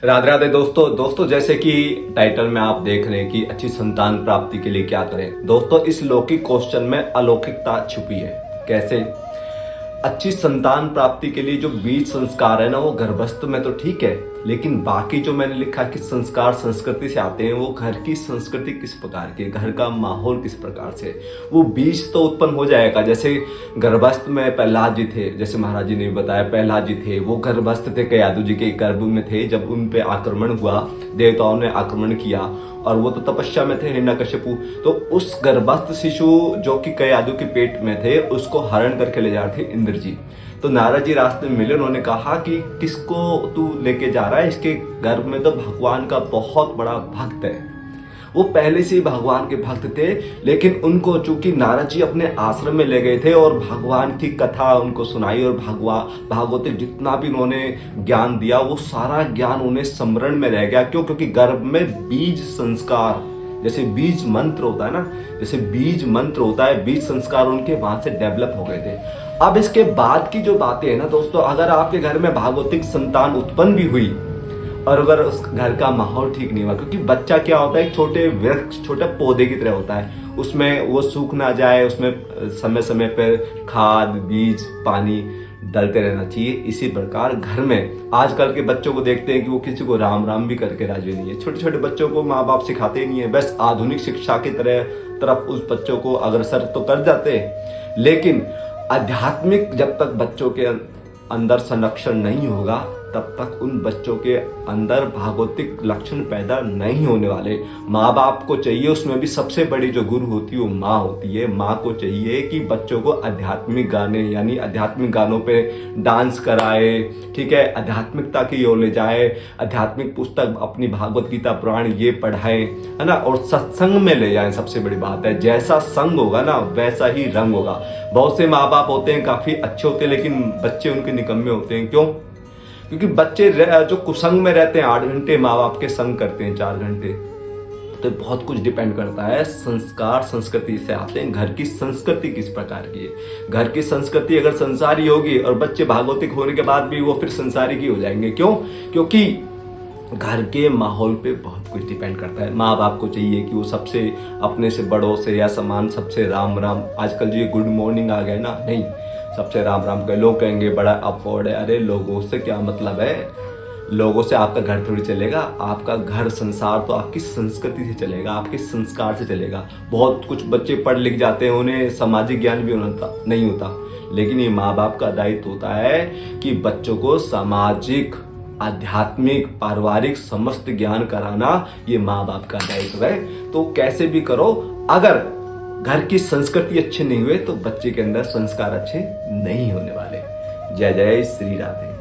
राधे राधे दोस्तों जैसे कि टाइटल में आप देख रहे हैं कि अच्छी संतान प्राप्ति के लिए क्या करें। दोस्तों इस लौकिक क्वेश्चन में अलौकिकता छुपी है। कैसे? अच्छी संतान प्राप्ति के लिए जो बीज संस्कार है ना, वो गर्भस्थ में तो ठीक है, लेकिन बाकी जो मैंने लिखा कि संस्कार संस्कृति से आते हैं, वो घर की संस्कृति किस प्रकार की, घर का माहौल किस प्रकार से, वो बीज तो उत्पन्न हो जाएगा। जैसे गर्भस्थ में प्रहलाद जी थे, जैसे महाराज जी ने बताया, प्रहलाद जी थे, वो गर्भस्थ थे, कयादु जी के गर्भ में थे जब उन पे आक्रमण हुआ, देवताओं ने आक्रमण किया और वो तो तपस्या में थे, हिरण्यकश्यपु। तो उस गर्भस्थ शिशु जो कि कयादु के पेट में थे, उसको हरण करके ले जा रहे थे इंद्र जी। तो नारद जी रास्ते में मिले, उन्होंने कहा कि किसको तू लेके जा रहा है, इसके गर्भ में तो भगवान का बहुत बड़ा भक्त है। वो पहले से ही भगवान के भक्त थे, लेकिन उनको चूंकि नारद जी अपने आश्रम में ले गए थे और भगवान की कथा उनको सुनाई और भागवत जितना भी उन्होंने ज्ञान दिया, वो सारा ज्ञान उन्हें स्मरण में रह गया। क्यों? क्योंकि गर्भ में बीज संस्कार, जैसे बीज मंत्र होता है ना, जैसे बीज मंत्र होता है, बीज संस्कार उनके वहां से डेवलप हो गए थे। अब इसके बाद की जो बातें हैं ना दोस्तों, अगर आपके घर में भागवतिक संतान उत्पन्न भी हुई और अगर उस घर का माहौल ठीक नहीं हुआ, क्योंकि बच्चा क्या होता है, एक छोटे वृक्ष, छोटे पौधे की तरह होता है, उसमें वो सूख ना जाए, उसमें समय समय पर खाद, बीज, पानी डालते रहना चाहिए। इसी प्रकार घर में आजकल के बच्चों को देखते हैं कि वो किसी को राम राम भी करके राजी नहीं है। छोटे छोटे बच्चों को माँ बाप सिखाते ही नहीं है, बस आधुनिक शिक्षा की तरफ उस बच्चों को अग्रसर तो कर जाते हैं, लेकिन आध्यात्मिक जब तक बच्चों के अंदर संरक्षण नहीं होगा, तब तक उन बच्चों के अंदर भागवतिक लक्षण पैदा नहीं होने वाले। माँ बाप को चाहिए, उसमें भी सबसे बड़ी जो गुरु होती है वो माँ होती है। माँ को चाहिए कि बच्चों को आध्यात्मिक गाने, यानी आध्यात्मिक गानों पे डांस कराए, ठीक है, आध्यात्मिकता की ओर ले जाए, आध्यात्मिक पुस्तक अपनी भागवत गीता पुराण ये पढ़ाए, है ना, और सत्संग में ले जाए। सबसे बड़ी बात है, जैसा संग होगा ना वैसा ही रंग होगा। बहुत से माँ बाप होते हैं काफी अच्छे होते हैं, लेकिन बच्चे उनके निकम्मे होते हैं। क्यों? क्योंकि बच्चे जो कुसंग में रहते हैं, 8 घंटे माँ बाप के संग करते हैं, 4 घंटे। तो बहुत कुछ डिपेंड करता है, संस्कार संस्कृति से आते हैं। घर की संस्कृति किस प्रकार की है, घर की संस्कृति अगर संसारी होगी और बच्चे भागवतिक होने के बाद भी वो फिर संसारी की हो जाएंगे। क्यों? क्योंकि घर के माहौल पे बहुत कुछ डिपेंड करता है। माँ बाप को चाहिए कि वो सबसे, अपने से बड़ों से या समान सबसे राम राम, आजकल जो ये गुड मॉर्निंग आ गए ना, नहीं, सबसे राम राम कहे। लोग कहेंगे बड़ा अपवर्ड है। अरे लोगों से क्या मतलब है, लोगों से आपका घर थोड़ी चलेगा। आपका घर संसार तो आपकी संस्कृति से चलेगा, आपके संस्कार से चलेगा। बहुत कुछ बच्चे पढ़ लिख जाते हैं, उन्हें सामाजिक ज्ञान भी नहीं होता, लेकिन ये माँ बाप का दायित्व होता है कि बच्चों को सामाजिक, आध्यात्मिक, पारिवारिक समस्त ज्ञान कराना, ये माँ बाप का दायित्व है। तो कैसे भी करो, अगर घर की संस्कृति अच्छी नहीं हुए तो बच्चे के अंदर संस्कार अच्छे नहीं होने वाले। जय जय श्री राधे।